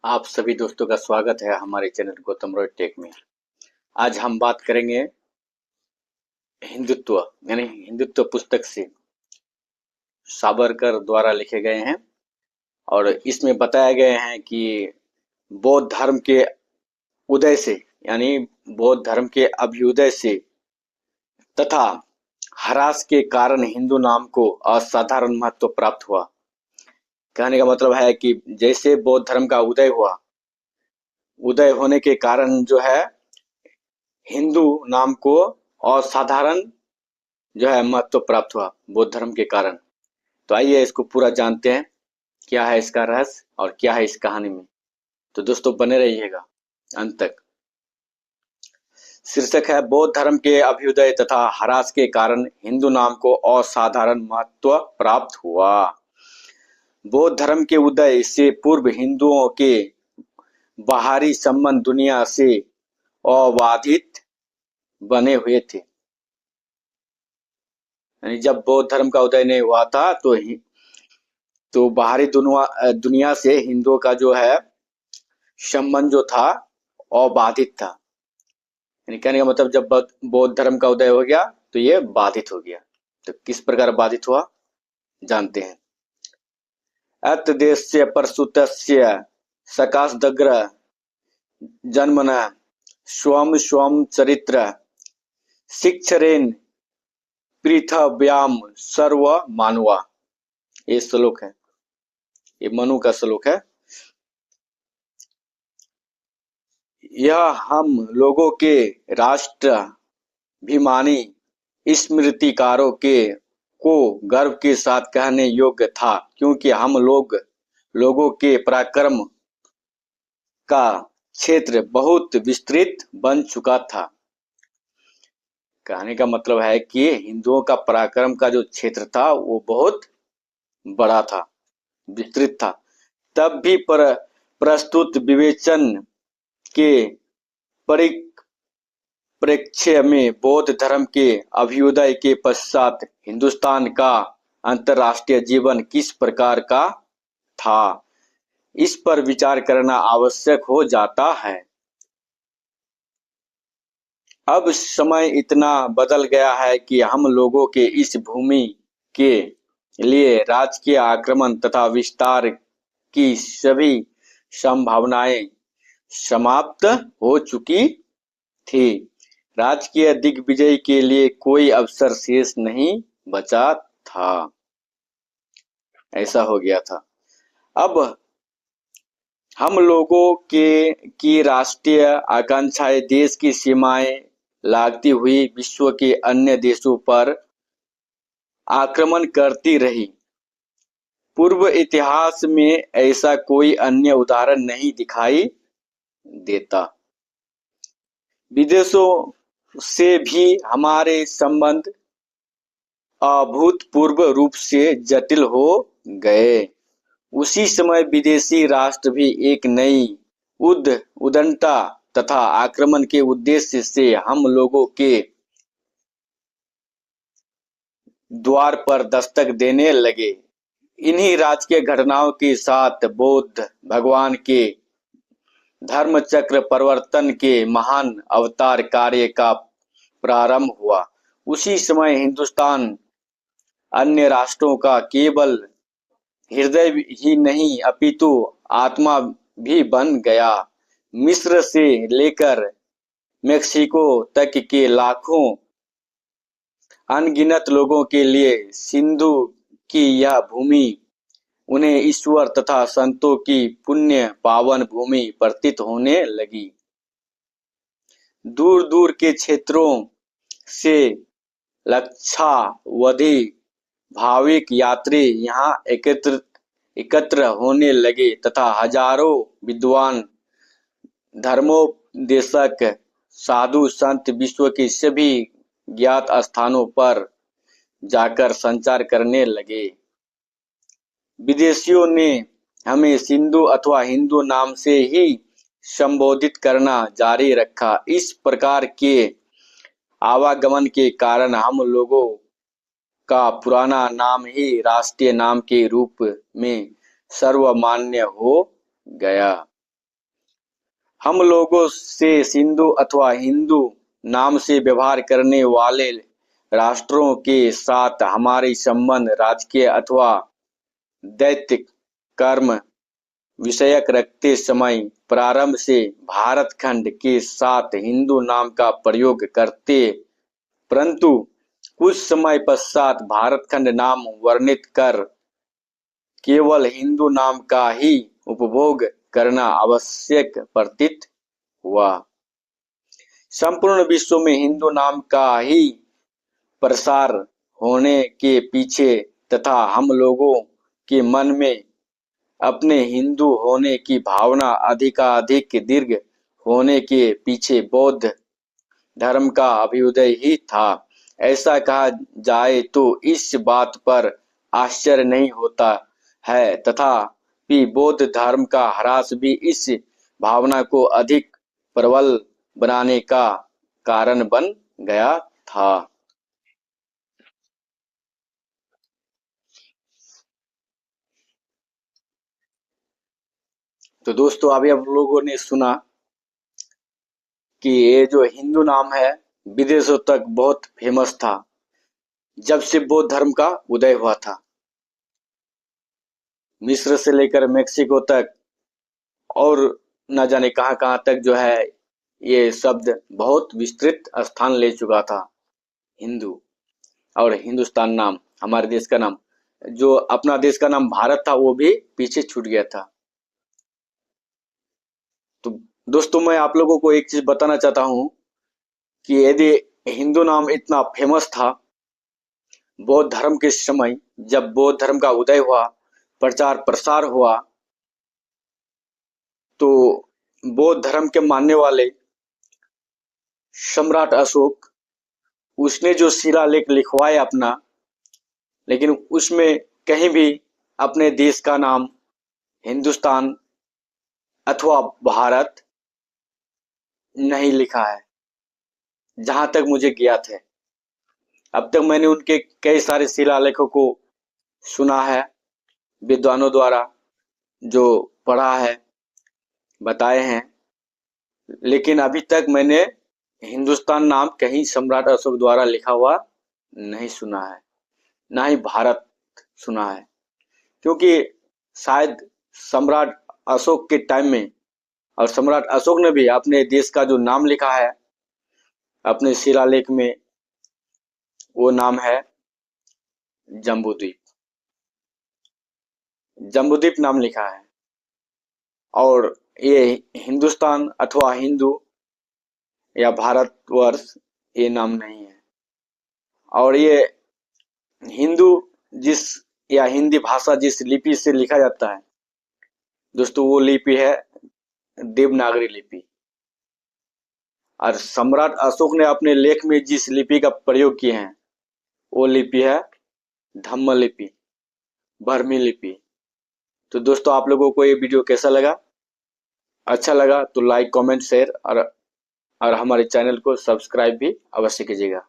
आप सभी दोस्तों का स्वागत है हमारे चैनल गौतम रॉय टेक में। आज हम बात करेंगे हिंदुत्व यानी हिंदुत्व पुस्तक से सावरकर द्वारा लिखे गए हैं और इसमें बताया गए हैं कि बौद्ध धर्म के उदय से यानी बौद्ध धर्म के अभ्युदय से तथा ह्रास के कारण हिंदू नाम को असाधारण महत्व प्राप्त हुआ। कहने का मतलब है कि जैसे बौद्ध धर्म का उदय हुआ, उदय होने के कारण जो है हिंदू नाम को असाधारण जो है महत्व प्राप्त हुआ बौद्ध धर्म के कारण। तो आइए इसको पूरा जानते हैं, क्या है इसका रहस्य और क्या है इस कहानी में। तो दोस्तों बने रहिएगा अंत तक। शीर्षक है बौद्ध धर्म के अभ्युदय तथा ह्रास के कारण हिंदू नाम को असाधारण महत्व प्राप्त हुआ। बौद्ध धर्म के उदय से पूर्व हिंदुओं के बाहरी संबंध दुनिया से अबाधित बने हुए थे। यानी जब बौद्ध धर्म का उदय नहीं हुआ था तो बाहरी दुनिया से हिंदुओं का जो है संबंध जो था अबाधित था। यानी कहने का मतलब जब बौद्ध धर्म का उदय हो गया तो ये बाधित हो गया। तो किस प्रकार बाधित हुआ जानते हैं। अत देशस्य प्रसूतस्य सकाशदग्र जन्मना स्वम स्वम चरित्र शिक्षरेन पृथव्याम सर्व मानवा। ये श्लोक है, ये मनु का श्लोक है। यह हम लोगों के राष्ट्राभिमानी स्मृतिकारों को गर्व के साथ कहने योग्य था, क्योंकि हम लोगों के पराक्रम का क्षेत्र बहुत विस्तृत बन चुका था। कहने का मतलब है कि हिंदुओं का पराक्रम का जो क्षेत्र था वो बहुत बड़ा था, विस्तृत था। तब भी प्रस्तुत विवेचन के परिप्रेक्ष्य में बौद्ध धर्म के अभ्युदय के पश्चात हिंदुस्तान का अंतर्राष्ट्रीय जीवन किस प्रकार का था, इस पर विचार करना आवश्यक हो जाता है। अब समय इतना बदल गया है कि हम लोगों के इस भूमि के लिए राजकीय आक्रमण तथा विस्तार की सभी संभावनाएं समाप्त हो चुकी थी। राजकीय दिग्विजय के लिए कोई अवसर शेष नहीं बचा था। ऐसा हो गया था। अब हम लोगों की राष्ट्रीय आकांक्षाएं देश की सीमाएं लागती हुई विश्व के अन्य देशों पर आक्रमण करती रही। पूर्व इतिहास में ऐसा कोई अन्य उदाहरण नहीं दिखाई देता। विदेशों से भी हमारे संबंध अभूतपूर्व रूप से जटिल हो गए। उसी समय विदेशी राष्ट्र भी एक नई उद्दंडता तथा आक्रमण के उद्देश्य से हम लोगों के द्वार पर दस्तक देने लगे। इन्हीं राजकीय घटनाओं के साथ बौद्ध भगवान के धर्मचक्र परिवर्तन के महान अवतार कार्य का प्रारंभ हुआ। उसी समय हिंदुस्तान अन्य राष्ट्रों का केवल हृदय ही नहीं अपितु आत्मा भी बन गया। मिस्र से लेकर मेक्सिको तक के लाखों अनगिनत लोगों के लिए सिंधु की यह भूमि उन्हें ईश्वर तथा संतों की पुण्य पावन भूमि प्रतीत होने लगी। दूर दूर के क्षेत्रों से लक्षावधि भाविक यात्री यहाँ एकत्र होने लगे तथा हजारों विद्वान धर्मोपदेशक साधु संत विश्व के सभी ज्ञात स्थानों पर जाकर संचार करने लगे। विदेशियों ने हमें सिंधु अथवा हिंदू नाम से ही संबोधित करना जारी रखा। इस प्रकार के आवागमन के कारण हम लोगों का पुराना नाम ही राष्ट्रीय नाम के रूप में सर्वमान्य हो गया। हम लोगों से सिंधु अथवा हिंदू नाम से व्यवहार करने वाले राष्ट्रों के साथ हमारे संबंध राजकीय अथवा दैतिक कर्म विषयक रखते समय प्रारंभ से भारत खंड के साथ हिंदू नाम का प्रयोग करते, परंतु कुछ समय पश्चात भारत खंड नाम वर्णित कर केवल हिंदू नाम का ही उपभोग करना आवश्यक प्रतीत हुआ। संपूर्ण विश्व में हिंदू नाम का ही प्रसार होने के पीछे तथा हम लोगों के मन में अपने हिंदू होने की भावना अधिकाधिक दीर्घ होने के पीछे बौद्ध धर्म का अभ्युदय ही था। ऐसा कहा जाए तो इस बात पर आश्चर्य नहीं होता है, तथापि बौद्ध धर्म का ह्रास भी इस भावना को अधिक प्रबल बनाने का कारण बन गया था। तो दोस्तों, अभी आप लोगों ने सुना कि ये जो हिंदू नाम है विदेशों तक बहुत फेमस था जब से बौद्ध धर्म का उदय हुआ था। मिस्र से लेकर मेक्सिको तक और न जाने कहां कहां तक जो है ये शब्द बहुत विस्तृत स्थान ले चुका था। हिंदू और हिंदुस्तान नाम, हमारे देश का नाम, जो अपना देश का नाम भारत था वो भी पीछे छूट गया था। तो दोस्तों, मैं आप लोगों को एक चीज बताना चाहता हूं कि यदि हिंदू नाम इतना फेमस था बौद्ध धर्म के समय, जब बौद्ध धर्म का उदय हुआ, प्रचार प्रसार हुआ, तो बौद्ध धर्म के मानने वाले सम्राट अशोक, उसने जो शिलालेख लिखवाए अपना, लेकिन उसमें कहीं भी अपने देश का नाम हिंदुस्तान अथवा भारत नहीं लिखा है, जहां तक मुझे ज्ञात है। अब तक मैंने उनके कई सारे शिलालेखों को सुना है, विद्वानों द्वारा जो पढ़ा है, बताए हैं, लेकिन अभी तक मैंने हिंदुस्तान नाम कहीं सम्राट अशोक द्वारा लिखा हुआ नहीं सुना है, ना ही भारत सुना है। क्योंकि शायद सम्राट अशोक के टाइम में, और सम्राट अशोक ने भी अपने देश का जो नाम लिखा है अपने शिलालेख में, वो नाम है जम्बूद्वीप। जम्बूद्वीप नाम लिखा है, और ये हिंदुस्तान अथवा हिंदू या भारतवर्ष ये नाम नहीं है। और ये हिंदू जिस या हिंदी भाषा जिस लिपि से लिखा जाता है दोस्तों, वो लिपि है देवनागरी लिपि। और सम्राट अशोक ने अपने लेख में जिस लिपि का प्रयोग किए हैं वो लिपि है धम्म लिपि, बर्मी लिपि। तो दोस्तों, आप लोगों को ये वीडियो कैसा लगा? अच्छा लगा तो लाइक, कमेंट, शेयर और हमारे चैनल को सब्सक्राइब भी अवश्य कीजिएगा।